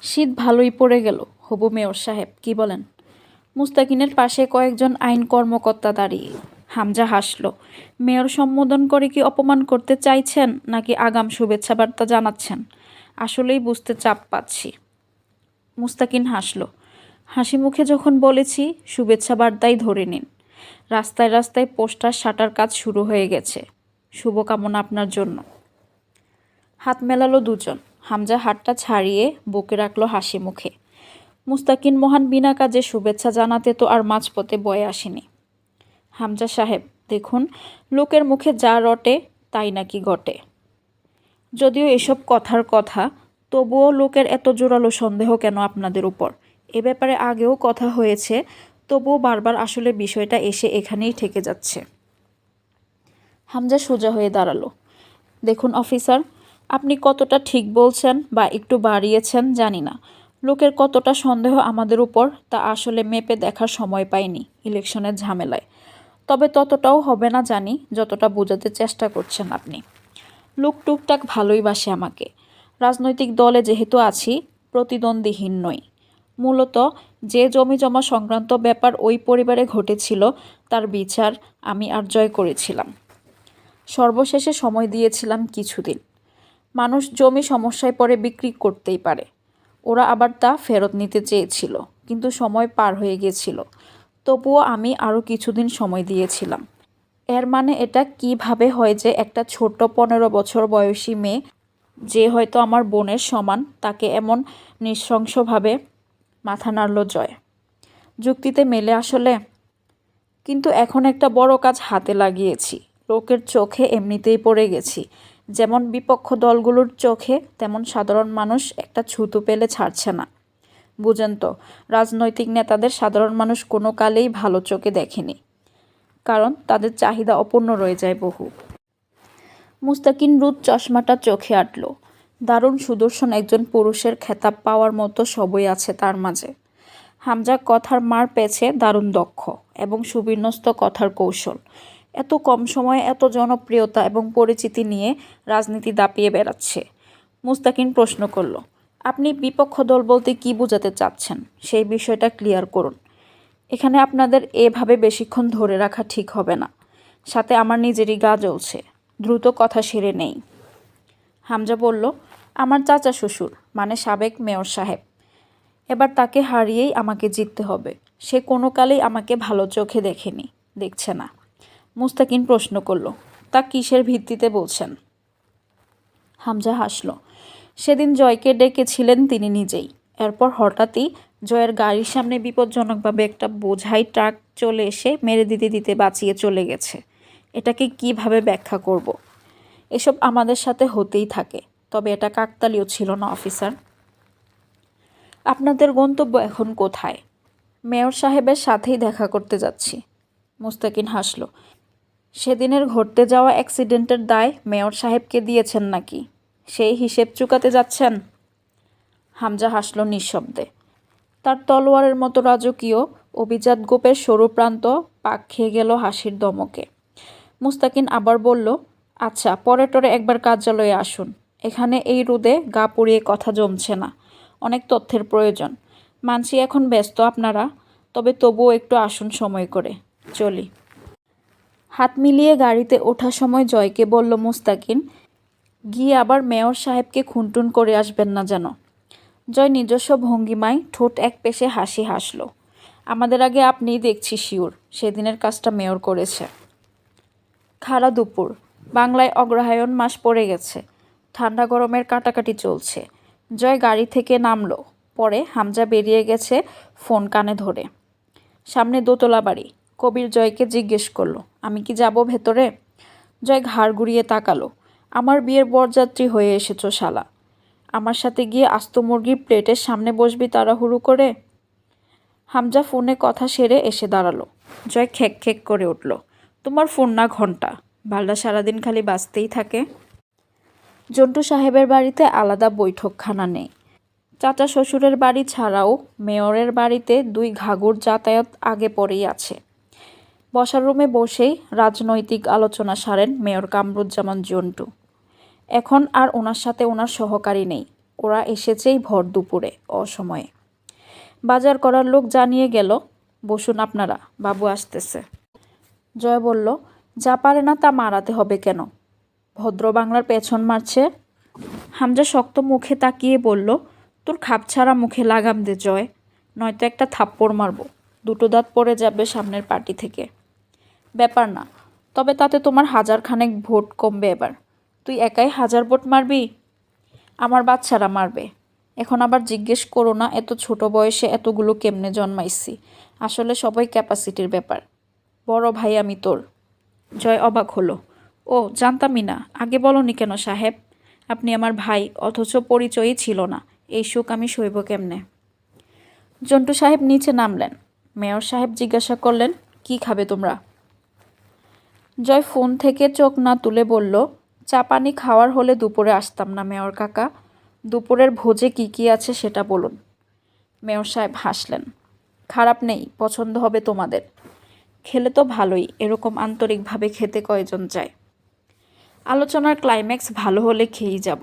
শীত ভালোই পড়ে গেল। হবু মেয়র সাহেব, কি বলেন? মুস্তাকিনের পাশে কয়েকজন আইন কর্মকর্তা দাঁড়িয়ে। হামজা হাসল। মেয়র সম্বোধন করে কি অপমান করতে চাইছেন নাকি আগাম শুভেচ্ছা বার্তা জানাচ্ছেন? আসলেই বুঝতে চাপ পাচ্ছি। মুস্তাকিন হাসল। হাসি মুখে যখন বলেছি শুভেচ্ছা বার্তাই ধরে নিন। রাস্তায় রাস্তায় পোস্টার সাটার কাজ শুরু হয়ে গেছে। শুভকামনা আপনার জন্য। হাত মেলালো দুজন। হামজা হাতটা ছাড়িয়ে বুকে রাখলো হাসি মুখে। মুস্তাকিন মহান বিনা কাজে শুভেচ্ছা জানাতে তো আর মাঝপথে বয়ে আসেনি। হামজা সাহেব, দেখুন, লোকের মুখে যা রটে তাই নাকি ঘটে। যদিও এসব কথার কথা, তবুও লোকের এত জোরালো সন্দেহ কেন আপনাদের উপর? এ ব্যাপারে আগেও কথা হয়েছে, তবুও বারবার আসলে বিষয়টা এসে এখানেই ঠেকে যাচ্ছে। হামজা সোজা হয়ে দাঁড়ালো। দেখুন অফিসার, আপনি কতটা ঠিক বলছেন বা একটু বাড়িয়েছেন জানি না। লোকের কতটা সন্দেহ আমাদের উপর তা আসলে মেপে দেখার সময় পাইনি ইলেকশনের ঝামেলায়। তবে ততটাও হবে না জানি যতটা বোঝাতে চেষ্টা করছেন আপনি। লোক টুকটাক ভালোই বাসে আমাকে। রাজনৈতিক দলে যেহেতু আছি, প্রতিদ্বন্দ্বীহীন নই। মূলত যে জমি জমা সংক্রান্ত ব্যাপার ওই পরিবারে ঘটেছিল তার বিচার আমি আর জয় করেছিলাম। সর্বশেষে সময় দিয়েছিলাম কিছুদিন। মানুষ জমি সমস্যায় পড়ে বিক্রি করতেই পারে। ওরা আবার তা ফেরত নিতে চেয়েছিল, কিন্তু সময় পার হয়ে গিয়েছিল। তবুও আমি আরও কিছুদিন সময় দিয়েছিলাম। এর মানে এটা কিভাবে হয় যে একটা ছোট্ট 15 বছর বয়সী মেয়ে, যে হয়তো আমার বোনের সমান, তাকে এমন নৃশংসভাবে মাথা নাড়ল জয়? যুক্তিতে মেলে আসলে? কিন্তু এখন একটা বড় কাজ হাতে লাগিয়েছি। লোকের চোখে এমনিতেই পড়ে গেছি। যেমন বিপক্ষ দলগুলোর চোখে, তেমন সাধারণ মানুষ একটা ছুতো পেলে ছাড়ছে না। বুঝেন তো, রাজনৈতিক নেতাদের সাধারণ মানুষ কোনো কালেই ভালো চোখে দেখেনি, কারণ তাদের চাহিদা অপূর্ণ রয়ে যায় বহু। মুস্তাকিন রুদ চশমাটা চোখে আঁটল। দারুণ সুদর্শন একজন পুরুষের খেতাব পাওয়ার মতো সবই আছে তার মাঝে। হামজা কথার মার পেছে দারুণ দক্ষ এবং সুবিন্যস্ত কথার কৌশল। এত কম সময়ে এত জনপ্রিয়তা এবং পরিচিতি নিয়ে রাজনীতি দাপিয়ে বেড়াচ্ছে। মুস্তাকিন প্রশ্ন করল, আপনি বিপক্ষ দল বলতে কি বোঝাতে চাচ্ছেন? সেই বিষয়টা ক্লিয়ার করুন। এখানে আপনাদের এভাবে বেশিক্ষণ ধরে রাখা ঠিক হবে না। সাথে আমার নিজেরই গা জ্বলছে। দ্রুত কথা সেরে নেই। হামজা বলল, আমার চাচা শ্বশুর, মানে সাবেক মেয়র সাহেব। এবার তাকে হারিয়েই আমাকে জিততে হবে। সে কোনো কালেই আমাকে ভালো চোখে দেখেনি, দেখছে না। মুস্তাকিন প্রশ্ন করল, তা কিসের ভিত্তিতে বলছেন? হামজা হাসল। সেদিন জয়কে ডেকেছিলেন তিনি নিজেই। এরপর হঠাৎই জয়ের গাড়ির সামনে বিপজ্জনকভাবে একটা বোঝাই ট্রাক চলে এসে মেরে দিতে দিতে বাঁচিয়ে চলে গেছে। এটাকে কিভাবে ব্যাখ্যা করব? এসব আমাদের সাথে হতেই থাকে, তবে এটা কাকতালীয় ছিল না অফিসার। আপনাদের গন্তব্য এখন কোথায়? মেয়র সাহেবের সাথেই দেখা করতে যাচ্ছি। মুস্তাকিন হাসল। সেদিনের ঘটতে যাওয়া অ্যাক্সিডেন্টের দায় মেয়র সাহেবকে দিয়েছেন নাকি? সেই হিসেব চুকাতে যাচ্ছেন? হামজা হাসল নিঃশব্দে। তার তলোয়ারের মতো রাজকীয় অভিজাত গোপের সরু প্রান্ত পাক খেয়ে গেল হাসির দমকে। মুস্তাকিন আবার বলল, আচ্ছা, পরে টরে একবার কার্যালয়ে আসুন। এখানে এই রোদে গা পুড়িয়ে কথা জমছে না। অনেক তথ্যের প্রয়োজন। মানছি এখন ব্যস্ত আপনারা, তবে তবুও একটু আসুন সময় করে। চলি। হাত মিলিয়ে গাড়িতে ওঠার সময় জয়কে বলল মুস্তাকিন, গিয়ে আবার মেয়র সাহেবকে খুনটুন করে আসবেন না যেন। জয় নিজস্ব ভঙ্গিমায় ঠোঁট এক পেশে হাসি হাসল। আমাদের আগে আপনিই দেখছি শিওর সেদিনের কাজটা মেয়র করেছে। খাড়া দুপুর। বাংলায় অগ্রহায়ণ মাস পড়ে গেছে। ঠান্ডা গরমের কাটাকাটি চলছে। জয় গাড়ি থেকে নামলো। পরে হামজা বেরিয়ে গেছে ফোন কানে ধরে। সামনে দোতলা বাড়ি। কবির জয়কে জিজ্ঞেস করলো, আমি কি যাব ভেতরে? জয় ঘাড় ঘুরিয়ে তাকালো। আমার বিয়ের বরযাত্রী হয়ে এসেছো শালা। আমার সাথে গিয়ে আস্ত মুরগির প্লেটের সামনে বসবি তাড়াহুড়ো করে? হামজা ফোনে কথা সেরে এসে দাঁড়ালো। জয় খেক খেক করে উঠল। তোমার ফোন না ঘন্টা, বালটা সারাদিন খালি বাজতেই থাকে। জন্টু সাহেবের বাড়িতে আলাদা বৈঠকখানা নেই। চাচা শ্বশুরের বাড়ি ছাড়াও মেয়রের বাড়িতে 2 ঘাঘর যাতায়াত আগে পরেই আছে। বসার রুমে বসেই রাজনৈতিক আলোচনা সারেন মেয়র কামরুজ্জামান জন্টু। এখন আর ওনার সাথে ওনার সহকারী নেই, ওরা এসেছেই ভর দুপুরে, অসময়ে। বাজার করার লোক জানিয়ে গেল, বসুন আপনারা, বাবু আসতেছে। জয় বলল, যা পারে না তা মারাতে হবে কেন? ভদ্র বাংলার পেছন মারছে। হামজা শক্ত মুখে তাকিয়ে বলল, তোর খাপছাড়া মুখে লাগাম দে জয়, নয়তো একটা থাপ্পড় মারব, দুটো দাঁত পড়ে যাবে সামনের পার্টি থেকে। ব্যাপার না, তবে তাতে তোমার 1000 খানেক ভোট কমবে এবার। তুই একাই 1000 ভোট মারবি? আমার বাচ্চারা মারবে। এখন আবার জিজ্ঞেস করো না এত ছোট বয়সে এতগুলো কেমনে জন্মাইছি। আসলে সবাই ক্যাপাসিটির ব্যাপার। বড় ভাই আমি তোর। জয় অবাক হলো। ও, জানতামই না, আগে বলনি কেন সাহেব? আপনি আমার ভাই, অথচ পরিচয়ই ছিল না। এই সুখ আমি সইব কেমনে? জন্টু সাহেব নিচে নামলেন। মেয়র সাহেব জিজ্ঞাসা করলেন, কি খাবে তোমরা? জয় ফোন থেকে চোখ না তুলে বলল, চা পানি খাওয়ার হলে দুপুরে আসতাম না মেয়র কাকা। দুপুরের ভোজে কি কি আছে সেটা বলুন। মেয়র সাহেব হাসলেন। খারাপ নেই, পছন্দ হবে তোমাদের। খেলে তো ভালোই, এরকম আন্তরিকভাবে খেতে কয়জন চায়? আলোচনার ক্লাইম্যাক্স ভালো হলে খেয়েই যাব।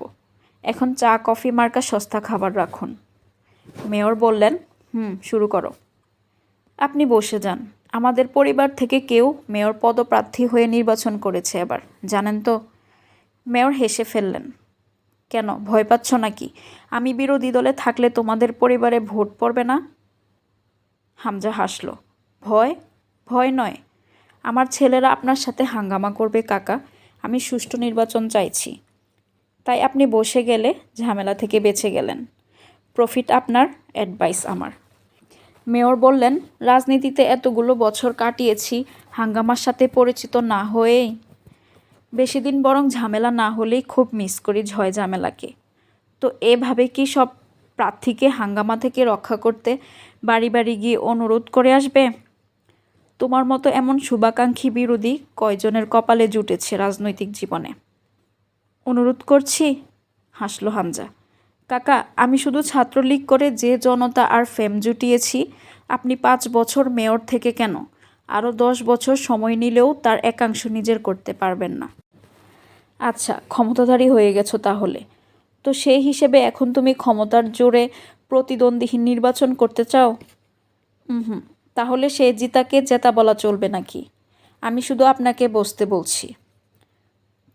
এখন চা কফি মার্কা সস্তা খাবার রাখুন। মেয়র বললেন, শুরু করো। আপনি বসে যান। আমাদের পরিবার থেকে কেউ মেয়র পদপ্রার্থী হয়ে নির্বাচন করেছে এবার, জানেন তো? মেয়র হেসে ফেললেন। কেন, ভয় পাচ্ছ নাকি? আমি বিরোধী দলে থাকলে তোমাদের পরিবারে ভোট পড়বে না? হামজা হাসল। ভয়? ভয় নয়। আমার ছেলেরা আপনার সাথে হাঙ্গামা করবে কাকা। আমি সুষ্ঠু নির্বাচন চাইছি। তাই আপনি বসে গেলে ঝামেলা থেকে বেঁচে গেলেন। প্রফিট আপনার, অ্যাডভাইস আমার। মেয়র বললেন, রাজনীতিতে এতগুলো বছর কাটিয়েছি, হাঙ্গামার সাথে পরিচিত না হয়েই। বেশি দিন বরং ঝামেলা না হলেই খুব মিস করি ঝয় ঝামেলাকে। তো এভাবে কি সব প্রার্থীকে হাঙ্গামা থেকে রক্ষা করতে বাড়ি বাড়ি গিয়ে অনুরোধ করে আসবে? তোমার মতো এমন শুভাকাঙ্ক্ষী বিরোধী কয়জনের কপালে জুটেছে রাজনৈতিক জীবনে? অনুরোধ করছি? হাসল হামজা। কাকা, আমি শুধু ছাত্রলীগ করে যে জনতা আর ফেম জুটিয়েছি, আপনি 5 বছর মেয়র থেকে কেন, আরও 10 বছর সময় নিলেও তার একাংশ নিজের করতে পারবেন না। আচ্ছা, ক্ষমতাধারী হয়ে গেছো তাহলে। তো সেই হিসেবে এখন তুমি ক্ষমতার জোরে প্রতিদ্বন্দ্বীহীন নির্বাচন করতে চাও? তাহলে সে জিতাকে জেতা বলা চলবে নাকি? আমি শুধু আপনাকে বসতে বলছি।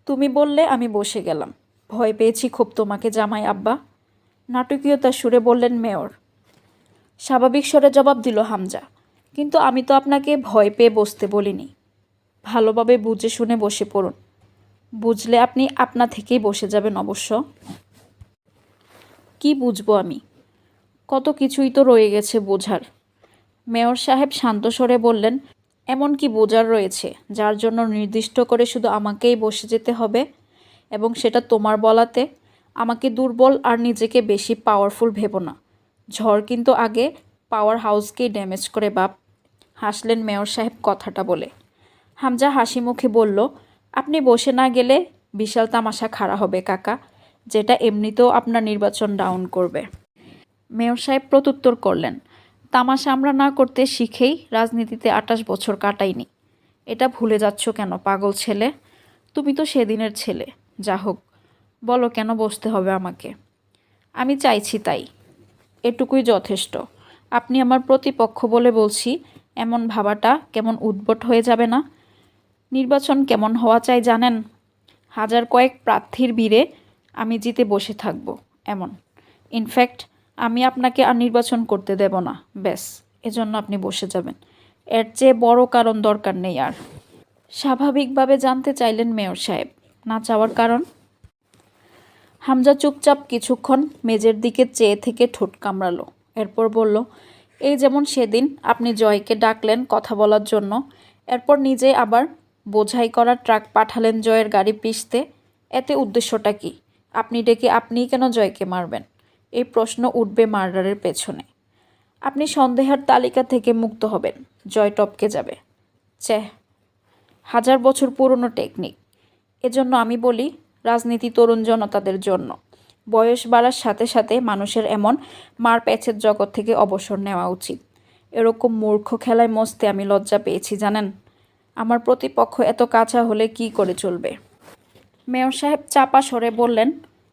তুমি বললে আমি বসে গেলাম। ভয় পেয়েছি খুব তোমাকে জামাই আব্বা, নাটকীয়তার সুরে বললেন মেয়র। স্বাভাবিক স্বরে জবাব দিল হামজা, কিন্তু আমি তো আপনাকে ভয় পেয়ে বসতে বলিনি। ভালোভাবে বুঝে শুনে বসে পড়ুন। বুঝলে আপনি আপনা থেকেই বসে যাবেন অবশ্য। কি বুঝবো আমি? কত কিছুই তো রয়ে গেছে বোঝার। মেয়র সাহেব শান্ত স্বরে বললেন, এমন কি বোঝার রয়েছে যার জন্য নির্দিষ্ট করে শুধু আমাকেই বসে যেতে হবে, এবং সেটা তোমার বলাতে? আমাকে দুর্বল আর নিজেকে বেশি পাওয়ারফুল ভেবো না। ঝড় কিন্তু আগে পাওয়ার হাউসকেই ড্যামেজ করে বাপ। হাসলেন মেয়র সাহেব কথাটা বলে। হামজা হাসি মুখে বলল, আপনি বসে না গেলে বিশাল তামাশা খাড়া হবে কাকা, যেটা এমনিতেও আপনার নির্বাচন ডাউন করবে। মেয়র সাহেব প্রত্যুত্তর করলেন, তামাশা আমরা না করতে শিখেই রাজনীতিতে 28 বছর কাটাইনি। এটা ভুলে যাচ্ছ কেন পাগল ছেলে? তুমি তো সেদিনের ছেলে। যা হোক, বলো কেন বসতে হবে আমাকে? আমি চাইছি তাই, এটুকুই যথেষ্ট। আপনি আমার প্রতিপক্ষ বলে বলছি, এমন ভাবাটা কেমন উদ্ভট হয়ে যাবে না? নির্বাচন কেমন হওয়া চাই জানেন? 1000 কয়েক প্রার্থীর ভিড়ে আমি জিতে বসে থাকব, এমন। ইনফ্যাক্ট আমি আপনাকে আর নির্বাচন করতে দেব না, ব্যাস, এজন্য আপনি বসে যাবেন। এর চেয়ে বড় কারণ দরকার নেই আর। স্বাভাবিকভাবে জানতে চাইলেন মেয়র সাহেব, না চাওয়ার কারণ? হামজা চুপচাপ কিছুক্ষণ মেজের দিকে চেয়ে থেকে ঠোঁট কামড়ালো। এরপর বলল, এই যেমন সেদিন আপনি জয়কে ডাকলেন কথা বলার জন্য, এরপর নিজে আবার বোঝাই করা ট্রাক পাঠালেন জয়ের গাড়ি পিষতে। এতে উদ্দেশ্যটা কি? আপনি ডেকে আপনিই কেন জয়কে মারবেন? এই প্রশ্ন উঠবে মার্ডারের পেছনে। আপনি সন্দেহের তালিকা থেকে মুক্ত হবেন, জয় টপকে যাবে। 1000 বছর পুরনো টেকনিক। এজন্য আমি বলি, রাজনীতি তরুণ জনতাদের জন্য। বয়স বাড়ার সাথে সাথে মানুষের এমন মার প্যাচের জগৎ থেকে অবসর নেওয়া উচিত। এরকম মূর্খ খেলায় মস্তে আমি লজ্জা পেয়েছি জানেন। আমার প্রতিপক্ষ এত কাঁচা হলে কি করে চলবে? মেয়র সাহেব চাপা স্বরে বললেন,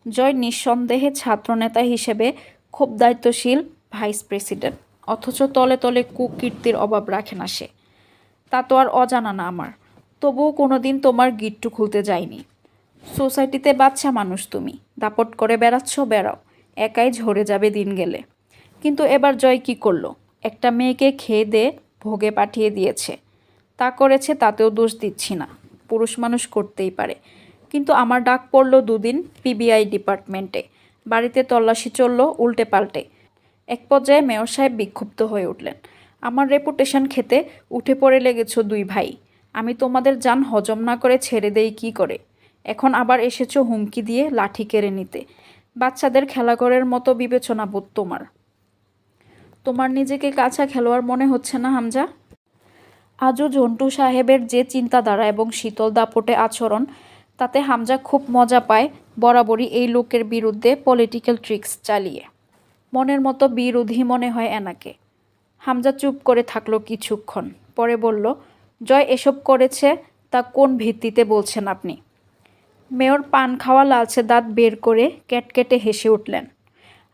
জয় নিঃসন্দেহে ছাত্রনেতা হিসেবে খুব দায়িত্বশীল ভাইস প্রেসিডেন্ট, অথচ তলে তলে কুকীর্তির অভাব রাখে না সে। তা তো আর অজানা না আমার। তবুও কোনো দিন তোমার গিট্টু খুলতে যায়নি। সোসাইটিতে বাচ্চা মানুষ তুমি, দাপট করে বেড়াচ্ছ, বেড়াও, একাই ঝরে যাবে দিন গেলে। কিন্তু এবার জয় কি করলো? একটা মেয়েকে খেয়ে দিয়ে ভোগে পাঠিয়ে দিয়েছে। তা করেছে, তাতেও দোষ দিচ্ছি না, পুরুষ মানুষ করতেই পারে। কিন্তু আমার ডাক পড়লো দুদিন পিবিআই ডিপার্টমেন্টে, বাড়িতে তল্লাশি চলল উল্টে পাল্টে। এক পর্যায়ে মেয়র সাহেব বিক্ষুব্ধ হয়ে উঠলেন। আমার রেপুটেশন খেতে উঠে পড়ে লেগেছ দুই ভাই। আমি তোমাদের জান হজম না করে ছেড়ে দেই কি করে? এখন আবার এসেছো হুমকি দিয়ে লাঠি কেড়ে নিতে। বাচ্চাদের খেলাঘরের মতো বিবেচনা বোধ তোমার। তোমার নিজেকে কাঁচা খেলোয়াড় মনে হচ্ছে না হামজা? আজও ঝন্টু সাহেবের যে চিন্তাধারা এবং শীতল দাপটে আচরণ, তাতে হামজা খুব মজা পায় বরাবরই এই লোকের বিরুদ্ধে পলিটিক্যাল ট্রিক্স চালিয়ে। মনের মতো বিরোধী মনে হয় এনাকে। হামজা চুপ করে থাকলো কিছুক্ষণ, পরে বলল, জয় এসব করেছে তা কোন ভিত্তিতে বলছেন আপনি? মেয়র পান খাওয়া লালচে দাঁত বের করে ক্যাটকেটে হেসে উঠলেন।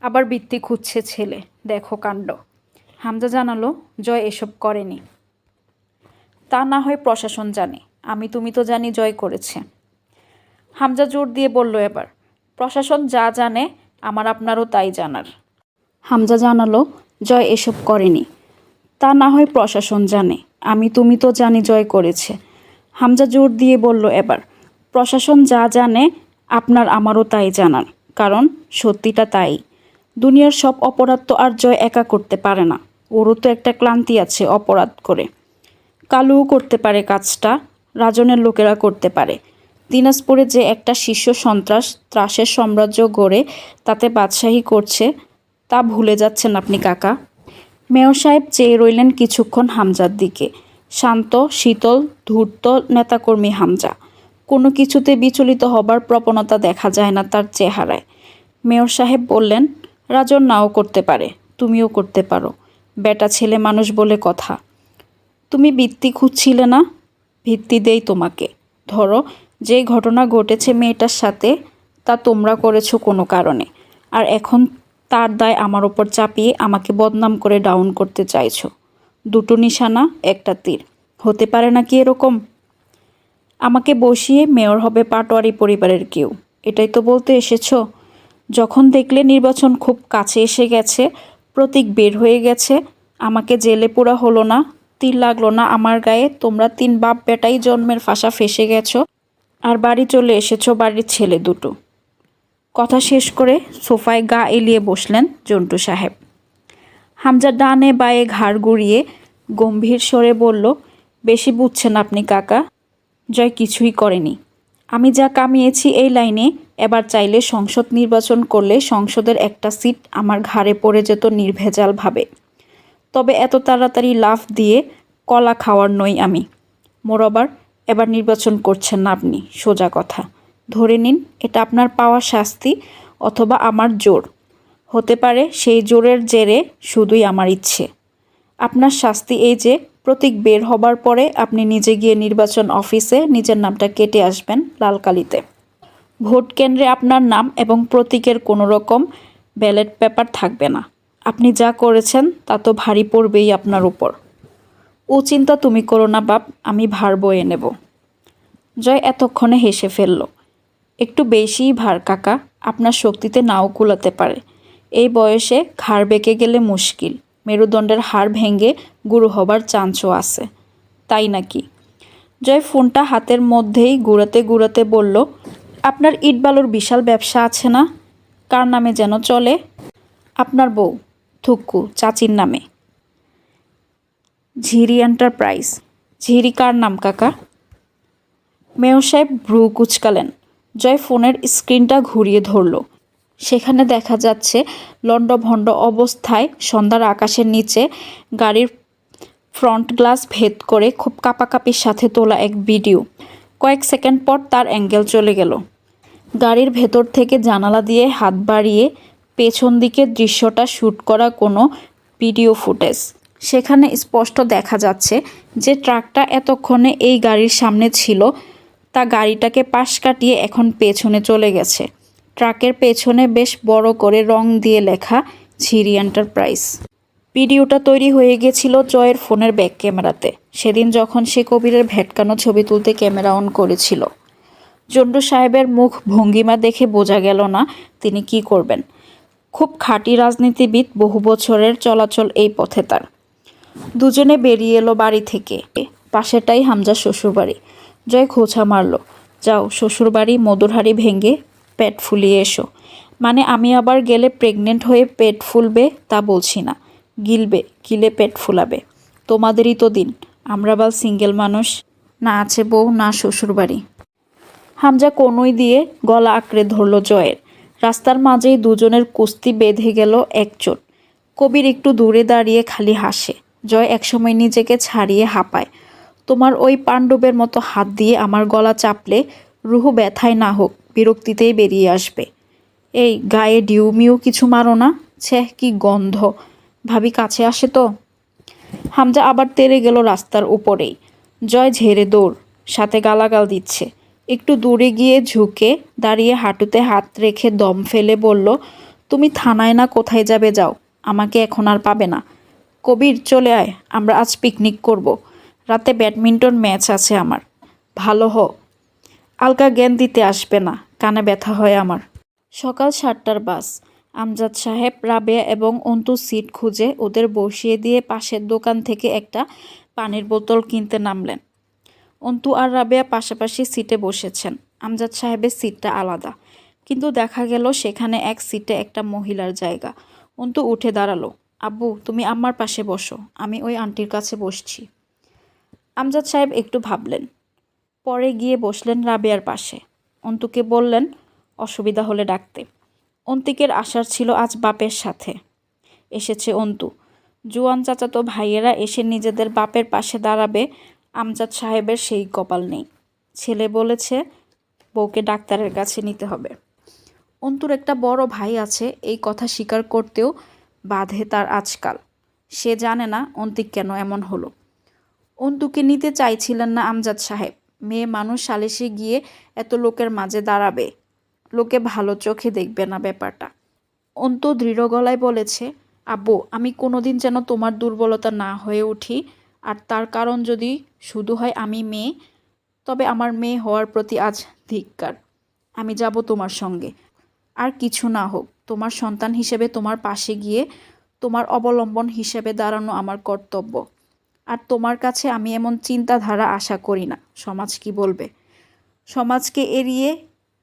আবার ভিত্তি খুঁজছে ছেলে, দেখো কাণ্ড। হামজা জানালো, জয় এসব করেনি। তা না হয় প্রশাসন জানে, তুমি তো জানি জয় করেছে। হামজা জোর দিয়ে বলল, এবার প্রশাসন যা জানে আমার আপনারও তাই জানার। হামজা জানালো, জয় এসব করেনি। তা না হয় প্রশাসন জানে, তুমি তো জানি জয় করেছে। হামজা জোর দিয়ে বলল, এবার প্রশাসন যা জানে আপনার আমারও তাই জানার, কারণ সত্যিটা তাই। দুনিয়ার সব অপরাধ তো আর জয় একা করতে পারে না, ওরও তো একটা ক্লান্তি আছে অপরাধ করে। কালুও করতে পারে কাজটা, রাজনের লোকেরা করতে পারে। দিনাজপুরে যে একটা শীর্ষ সন্ত্রাস ত্রাসের সাম্রাজ্য গড়ে তাতে বাদশাহী করছে, তা ভুলে যাচ্ছেন আপনি কাকা। মেয়র সাহেব চেয়ে রইলেন কিছুক্ষণ হামজার দিকে। শান্ত, শীতল, ধূর্ত নেতাকর্মী হামজা। কোনো কিছুতে বিচলিত হবার প্রবণতা দেখা যায় না তার চেহারায়। মেয়র সাহেব বললেন, রাজন নাও করতে পারে, তুমিও করতে পারো, বেটা ছেলে মানুষ বলে কথা। তুমি ভিত্তি খুঁজছিলে না? ভিত্তি দেই তোমাকে। ধরো, যে ঘটনা ঘটেছে মেয়েটার সাথে, তা তোমরা করেছো কোনো কারণে, আর এখন তার দায় আমার ওপর চাপিয়ে আমাকে বদনাম করে ডাউন করতে চাইছো। দুটো নিশানা, একটা তীর। হতে পারে নাকি এরকম? আমাকে বসিয়ে মেয়র হবে পাটোয়ারি পরিবারের কেউ, এটাই তো বলতে এসেছো? যখন দেখলে নির্বাচন খুব কাছে এসে গেছে, প্রতীক বের হয়ে গেছে, আমাকে জেলে পোড়া হলো না, তীর লাগলো না আমার গায়ে, তোমরা তিন বাপ বেটাই জন্মের ফাঁসা ফেসে গেছো, আর বাড়ি চলে এসেছো বাড়ির ছেলে দুটো। কথা শেষ করে সোফায় গা এলিয়ে বসলেন জন্টু সাহেব। হামজা ডানে বায়ে ঘাড় ঘুরিয়ে গম্ভীর স্বরে বলল, বেশি বুঝছেন আপনি কাকা। জয় কিছুই করেনি। আমি যা কামিয়েছি এই লাইনে, এবার চাইলে সংসদ নির্বাচন করলে সংসদের একটা সিট আমার ঘাড়ে পড়ে যেত নির্ভেজালভাবে। তবে এত তাড়াতাড়ি লাফ দিয়ে কলা খাওয়ার নই আমি। মোরবার এবার নির্বাচন করছেন না আপনি, সোজা কথা। ধরে নিন এটা আপনার পাওয়া শাস্তি, অথবা আমার জোর। হতে পারে সেই জোরের জেরে শুধুই আমার ইচ্ছে। আপনার শাস্তি এই যে, প্রতীক বের হবার পরে আপনি নিজে গিয়ে নির্বাচন অফিসে নিজের নামটা কেটে আসবেন লাল কালিতে। ভোট কেন্দ্রে আপনার নাম এবং প্রতীকের কোনো রকম ব্যালট পেপার থাকবে না। আপনি যা করেছেন তা তো ভারী পড়বেই আপনার উপর। ও চিন্তা তুমি করো না বাপ, আমি ভার বয়ে নেব। জয় এতক্ষণে হেসে ফেলল। একটু বেশিই ভার কাকা, আপনার শক্তিতে নাও কুলাতে পারে। এই বয়সে ঘাড় বেঁকে গেলে মুশকিল, মেরুদণ্ডের হাড় ভেঙে গুঁড়ো হবার চান্সও আছে। তাই নাকি? জয় ফোনটা হাতের মধ্যেই ঘুরাতে ঘুরাতে বলল, আপনার ইটবালুর বিশাল ব্যবসা আছে না? কার নামে যেন চলে? আপনার বউ থুক্কু চাচির নামে। ঝিরি এন্টারপ্রাইজ। ঝিরি কার নাম কাকা? মেয়র সাহেব ভ্রু কুচকালেন। জয় ফোনের স্ক্রিনটা ঘুরিয়ে ধরল। সেখানে দেখা যাচ্ছে লণ্ডভণ্ড অবস্থায় সন্ধ্যার আকাশের নিচে গাড়ির ফ্রন্ট গ্লাস ভেদ করে খুব কাঁপাকাঁপির সাথে তোলা এক ভিডিও। কয়েক সেকেন্ড পর তার অ্যাঙ্গেল চলে গেল। গাড়ির ভেতর থেকে জানালা দিয়ে হাত বাড়িয়ে পেছন দিকে দৃশ্যটা শ্যুট করা কোনো ভিডিও ফুটেজ। সেখানে স্পষ্ট দেখা যাচ্ছে যে ট্রাকটা এতক্ষণে এই গাড়ির সামনে ছিল, তা গাড়িটাকে পাশ কাটিয়ে এখন পেছনে চলে গেছে। ট্রাকের পেছনে বেশ বড় করে রং দিয়ে লেখা ঝিরি এন্টারপ্রাইজ। ভিডিওটা তৈরি হয়ে গেছিল জয়ের ফোনের ব্যাক ক্যামেরাতে সেদিন যখন সে কবিরের ভেটকানো ছবি তুলতে ক্যামেরা অন করেছিল। জন্ডু সাহেবের মুখ ভঙ্গিমা দেখে বোঝা গেল না তিনি কি করবেন। খুব খাঁটি রাজনীতিবিদ, বহু বছরের চলাচল এই পথে তার। দুজনে বেরিয়ে এলো বাড়ি থেকে। পাশেটাই হামজার শ্বশুরবাড়ি। জয় খোঁচা মারল, যাও শ্বশুরবাড়ি মধুর হাঁড়ি ভেঙে পেট ফুলিয়ে এসো। মানে আমি আবার গেলে প্রেগনেন্ট হয়ে পেট ফুলবে তা বলছি না, গিলে পেট ফুলাবে। তোমাদেরই তো দিন, আমরা বাল সিঙ্গেল মানুষ, না আছে বউ না শ্বশুরবাড়ি। হামজা কনুই দিয়ে গলা আঁকড়ে ধরল জয়ের। রাস্তার মাঝেই দুজনের কুস্তি বেঁধে গেল একজন। কবির একটু দূরে দাঁড়িয়ে খালি হাসে। জয় একসময় নিজেকে ছাড়িয়ে হাঁপায়। তোমার ওই পাণ্ডবের মতো হাত দিয়ে আমার গলা চাপলে রুহু ব্যথায় না হোক বিরক্তিতেই বেরিয়ে আসবে। এই গায়ে ডিউমিউ কিছু মারো না, ছ্যাঃ কি গন্ধ, ভাবি কাছে আসে তো। হামজা আবার তেড়ে গেল রাস্তার উপরেই। জয় ঝেড়ে দৌড়, সাথে গালাগাল দিচ্ছে। একটু দূরে গিয়ে ঝুঁকে দাঁড়িয়ে হাঁটুতে হাত রেখে দম ফেলে বলল, তুমি থানায় না কোথায় যাবে যাও, আমাকে এখন আর পাবে না। কবির চলে আয়, আমরা আজ পিকনিক করব। রাতে ব্যাডমিন্টন ম্যাচ আছে আমার। ভালো হ, আলকা জ্ঞান দিতে আসবে না, কানে ব্যথা হয় আমার। সকাল 7টার বাস। আমজাদ সাহেব, রাবেয়া এবং অন্তু সিট খুঁজে ওদের বসিয়ে দিয়ে পাশের দোকান থেকে একটা পানির বোতল কিনতে নামলেন। অন্তু আর রাবেয়া পাশাপাশি সিটে বসেছেন। আমজাদ সাহেবের সিটটা আলাদা, কিন্তু দেখা গেল সেখানে এক সিটে একটা মহিলার জায়গা। অন্তু উঠে দাঁড়ালো। আব্বু তুমি আমার পাশে বসো, আমি ওই আন্টির কাছে বসছি। আমজাদ সাহেব একটু ভাবলেন, পরে গিয়ে বসলেন রাবেয়ার পাশে। অন্তুকে বললেন অসুবিধা হলে ডাকতে। অন্তিকের আশার ছিল আজ বাপের সাথে। এসেছে অন্তু। জুয়ান চাচাতো ভাইয়েরা এসে নিজেদের বাপের পাশে দাঁড়াবে, আমজাদ সাহেবের সেই কপাল নেই। ছেলে বলেছে বউকে ডাক্তারের কাছে নিতে হবে। অন্তুর একটা বড় ভাই আছে, এই কথা স্বীকার করতেও বাধে তার আজকাল। সে জানে না অন্তিক কেন এমন হলো। অন্তুকে নিতে চাইছিলেন না আমজাদ সাহেব। মেয়ে মানুষ সালিশে গিয়ে এত লোকের মাঝে দাঁড়াবে, লোকে ভালো চোখে দেখবে না ব্যাপারটা। অন্তু দৃঢ় গলায় বলেছে, আব্বু আমি কোনোদিন যেন তোমার দুর্বলতা না হয়ে উঠি, আর তার কারণ যদি শুধু হয় আমি মেয়ে, তবে আমার মেয়ে হওয়ার প্রতি আজ ধিক্কার। আমি যাব তোমার সঙ্গে, আর কিছু না হোক তোমার সন্তান হিসেবে তোমার পাশে গিয়ে তোমার অবলম্বন হিসেবে দাঁড়ানো আমার কর্তব্য। আর তোমার কাছে আমি এমন চিন্তাধারা আশা করি না, সমাজ কি বলবে। সমাজকে এড়িয়ে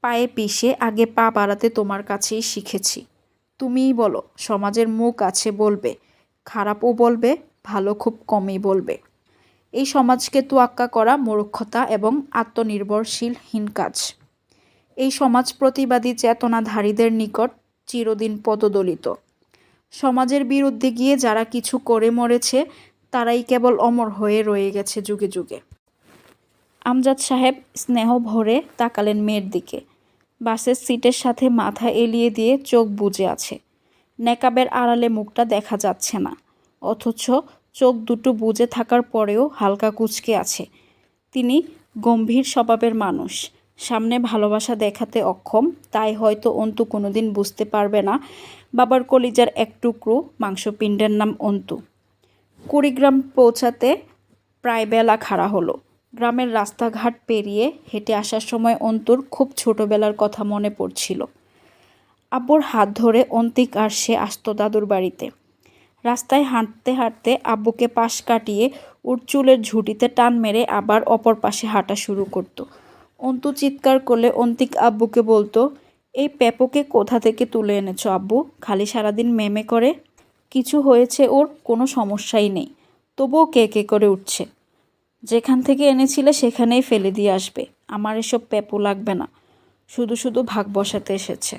পায়ে পিষে আগে পা বাড়াতে তোমার কাছেই শিখেছি। তুমিই বলো, সমাজের মুখ আছে বলবে, খারাপও বলবে, ভালো খুব কমই বলবে। এই সমাজকে তোয়াক্কা করা মূর্খতা এবং আত্মনির্ভরশীলহীন কাজ। এই সমাজ প্রতিবাদী চেতনাধারীদের নিকট চিরদিন পদদলিত। সমাজের বিরুদ্ধে গিয়ে যারা কিছু করে মরেছে তারাই কেবল অমর হয়ে রয়ে গেছে যুগে যুগে। আমজাদ সাহেব স্নেহ ভরে তাকালেন মেয়ের দিকে। বাসের সিটের সাথে মাথা এলিয়ে দিয়ে চোখ বুজে আছে। নেকাবের আড়ালে মুখটা দেখা যাচ্ছে না, অথচ চোখ দুটো বুজে থাকার পরেও হালকা কুঁচকে আছে। তিনি গম্ভীর স্বভাবের মানুষ, সামনে ভালোবাসা দেখাতে অক্ষম, তাই হয়তো অন্তু কোনোদিন বুঝতে পারবে না বাবার কলিজার এক টুকরো মাংসপিণ্ডের নাম অন্তু। কুড়িগ্রাম পৌঁছাতে প্রায় বেলা খাড়া হলো। গ্রামের রাস্তাঘাট পেরিয়ে হেঁটে আসার সময় অন্তুর খুব ছোটবেলার কথা মনে পড়ছিল। আব্বুর হাত ধরে অন্তিক আর সে আসতো দাদুর বাড়িতে। রাস্তায় হাঁটতে হাঁটতে আব্বুকে পাশ কাটিয়ে ওর চুলের ঝুঁটিতে টান মেরে আবার অপর পাশে হাঁটা শুরু করতো। অন্তু চিৎকার করলে অন্তিক আব্বুকে বলতো, এই পেপোকে কোথা থেকে তুলে এনেছো আব্বু, খালি সারাদিন মেমে করে। কিছু হয়েছে ওর, কোনো সমস্যাই নেই, তবুও কে কে করে উঠছে। যেখান থেকে এনেছিলে সেখানেই ফেলে দিয়ে আসবে, আমার এসব পেপো লাগবে না, শুধু শুধু ভাগ বসাতে এসেছে।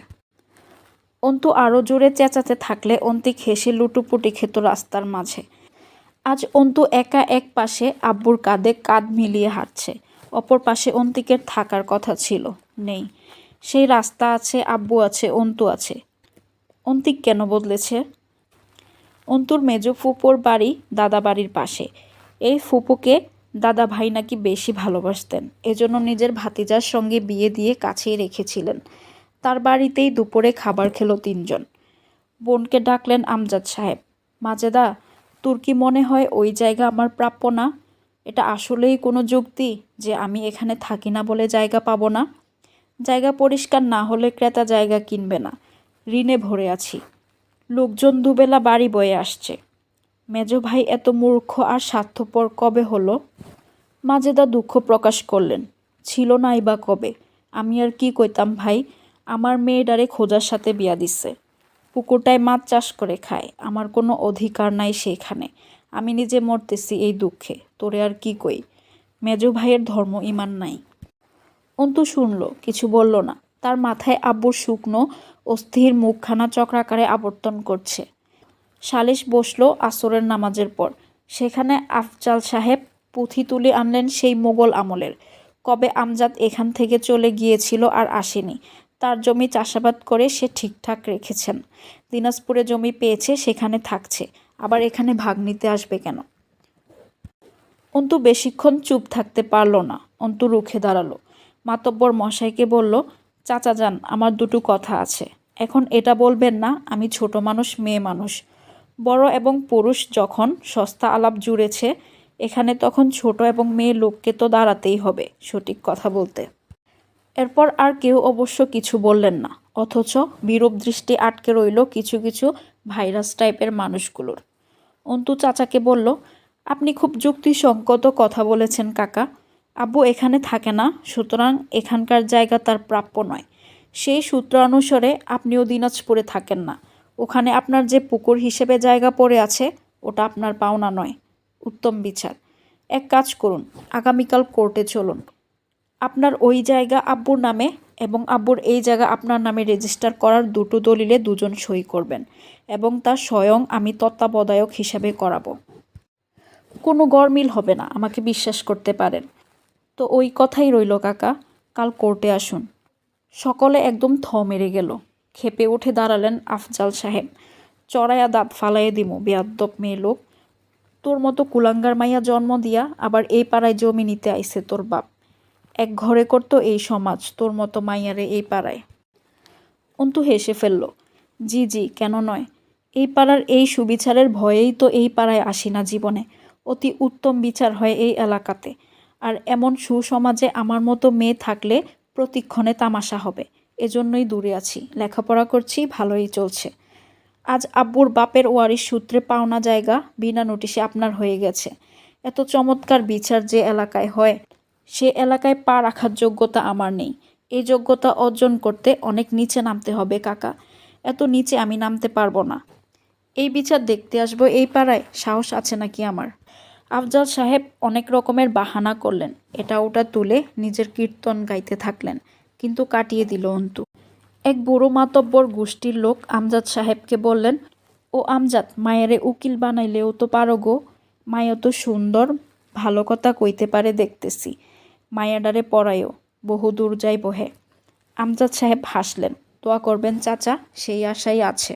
অন্তু আরও জোরে চেঁচাতে থাকলে অন্তিক হেসে লুটুপুটি খেত রাস্তার মাঝে। আজ অন্তু একা এক পাশে আব্বুর কাঁধে কাঁধ মিলিয়ে হাঁটছে, অপর পাশে অন্তিকের থাকার কথা ছিল, নেই। সেই রাস্তা আছে, আব্বু আছে, অন্তু আছে। অন্তিক কেন বদলেছে? অন্তুর মেজো ফুপুর বাড়ি দাদা বাড়ির পাশে। এই ফুপুকে দাদা ভাই নাকি বেশি ভালোবাসতেন, এজন্য নিজের ভাতিজার সঙ্গে বিয়ে দিয়ে কাছেই রেখেছিলেন। তার বাড়িতেই দুপুরে খাবার খেলো 3 জন। বোনকে ডাকলেন আমজাদ সাহেব। মাজেদা, তোর কি মনে হয় ওই জায়গা আমার প্রাপ্য না? এটা আসলেই কোনো যুক্তি যে আমি এখানে থাকি না বলে জায়গা পাবো না? জায়গা পরিষ্কার না হলে ক্রেতা জায়গা কিনবে না। ঋণে ভরে আছি। লোকজন দুবেলা বাড়ি বয়ে আসছে। মেজো ভাই এত মূর্খ আর স্বার্থপর কবে হলো? মাজেদা দুঃখ প্রকাশ করলেন। ছিল নাই বা কবে? আমি আর কি কইতাম ভাই, আমার মেয়েটারে খোঁজার সাথে বিয়া দিচ্ছে। পুকুরটায় মাছ চাষ করে খায়, আমার কোনো অধিকার নাই সেইখানে। আমি নিজে মরতেছি এই দুঃখে, তোরে আর কি কই। মেজো ভাইয়ের ধর্ম ইমান নাই। অন্তু শুনল, কিছু বলল না। তার মাথায় আব্বুর শুকনো অস্থির মুখখানা চক্রাকারে আবর্তন করছে। সালিশ বসলো আসরের নামাজের পর। সেখানে আফজাল সাহেব পুঁথি তুলে আনলেন সেই মোগল আমলের। কবে আমজাদ এখান থেকে চলে গিয়েছিল আর আসেনি। তার জমি চাষাবাদ করে সে ঠিকঠাক রেখেছেন। দিনাজপুরে জমি পেয়েছে, সেখানে থাকছে। আবার এখানে ভাগ নিতে আসবে কেন? অন্তু বেশিক্ষণ চুপ থাকতে পারল না। অন্তু রুখে দাঁড়ালো। মাতব্বর মশাইকে বলল, চাচা যান, আমার দুটো কথা আছে। এখন এটা বলবেন না আমি ছোট মানুষ, মেয়ে মানুষ। বড় এবং পুরুষ যখন সস্তা আলাপ জুড়েছে এখানে, তখন ছোট এবং মেয়ে লোককে তো দাঁড়াতেই হবে সঠিক কথা বলতে। এরপর আর কেউ অবশ্য কিছু বললেন না, অথচ বিরূপ দৃষ্টি আটকে রইল কিছু কিছু ভাইরাস টাইপের মানুষগুলোর। অন্তু চাচাকে বলল, আপনি খুব যুক্তিসঙ্গত কথা বলেছেন কাকা। আব্বু এখানে থাকে না, সুতরাং এখানকার জায়গা তার প্রাপ্য নয়। সেই সূত্র অনুসারে আপনিও দিনাজপুরে থাকেন না। ওখানে আপনার যে পুকুর হিসেবে জায়গা পড়ে আছে, ওটা আপনার পাওনা নয়। উত্তম বিচার। এক কাজ করুন, আগামীকাল কোর্টে চলুন। আপনার ওই জায়গা আব্বুর নামে এবং আব্বুর এই জায়গা আপনার নামে রেজিস্টার করার দুটো দলিলে দুজন সই করবেন, এবং তা স্বয়ং আমি তত্ত্বাবধায়ক হিসাবে করাবো। কোনো গরমিল হবে না, আমাকে বিশ্বাস করতে পারেন। তো ওই কথাই রইল কাকা, কাল কোর্টে আসুন। সকলে একদম থ মেরে গেল। খেপে উঠে দাঁড়ালেন আফজাল সাহেব। চড়াইয়া দাঁত ফালাইয়ে দিমু, বেয়াদ্দপ মেয়ে লোক। তোর মতো কুলাঙ্গার মাইয়া জন্ম দিয়া আবার এই পাড়ায় জমি নিতে আইছে তোর বাপ। এক ঘরে করতো এই সমাজ তোর মতো মাইয়ারে এই পাড়ায়। অন্তু হেসে ফেলল। জি জি, কেন নয়। এই পাড়ার এই সুবিচারের ভয়েই তো এই পাড়ায় আসি না জীবনে। অতি উত্তম বিচার হয় এই এলাকাতে। আর এমন সুসমাজে আমার মতো মেয়ে থাকলে প্রতিক্ষণে তামাশা হবে। এজন্যই দূরে আছি, লেখাপড়া করছি, ভালোই চলছে। আজ আব্বুর বাপের ওয়ারিশ সূত্রে পাওনা জায়গা বিনা নোটিশে আপনার হয়ে গেছে। এত চমৎকার বিচার যে এলাকায় হয়, সে এলাকায় পা রাখার যোগ্যতা আমার নেই। এই যোগ্যতা অর্জন করতে অনেক নিচে নামতে হবে কাকা। এত নিচে আমি নামতে পারবো না। এই বিচার দেখতে আসবো এই পাড়ায়, সাহস আছে নাকি আমার? আফজাল সাহেব অনেক রকমের বাহানা করলেন, এটা ওটা তুলে নিজের কীর্তন গাইতে থাকলেন, কিন্তু কাটিয়ে দিল অন্তু। এক বুড়ো মাতব্বর গোষ্ঠীর লোক আমজাদ সাহেবকে বললেন, ও আমজাদ, মায়েরে উকিল বানাইলেও তো পারো গো। মায়া তো সুন্দর, ভালো কথা কইতে পারে দেখতেছি। মায়াডারে পড়ায়ও, বহু দূর যাই বহে। আমজাদ সাহেব হাসলেন। দোয়া করবেন চাচা, সেই আশাই আছে।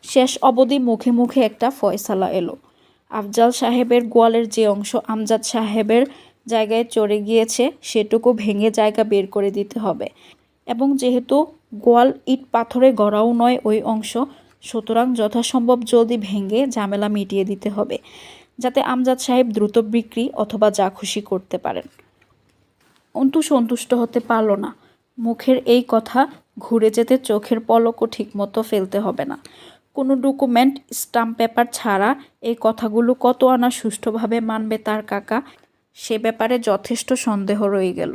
শেষ অবধি মুখে মুখে একটা ফয়সালা এলো। আফজাল সাহেবের গোয়ালের যে অংশ আমজাদ সাহেবের জায়গায় চড়ে গিয়েছে, সেটুকু ভেঙে জায়গা বের করে দিতে হবে। এবং যেহেতু গোয়াল ইট পাথরে গড়াও নয় ওই অংশ, সুতরাং যথাসম্ভব জলদি ভেঙে ঝামেলা মিটিয়ে দিতে হবে, যাতে আমজাদ সাহেব দ্রুত বিক্রি অথবা যা খুশি করতে পারেন। অন্তু সন্তুষ্ট হতে পারল না। মুখের এই কথা ঘুরে যেতে চোখের পলকও ঠিকমতো ফেলতে হবে না। কোনো ডকুমেন্ট, স্টাম্প পেপার ছাড়া এই কথাগুলো কত আনা সুষ্ঠুভাবে মানবে তার কাকা, সে ব্যাপারে যথেষ্ট সন্দেহ রয়ে গেল।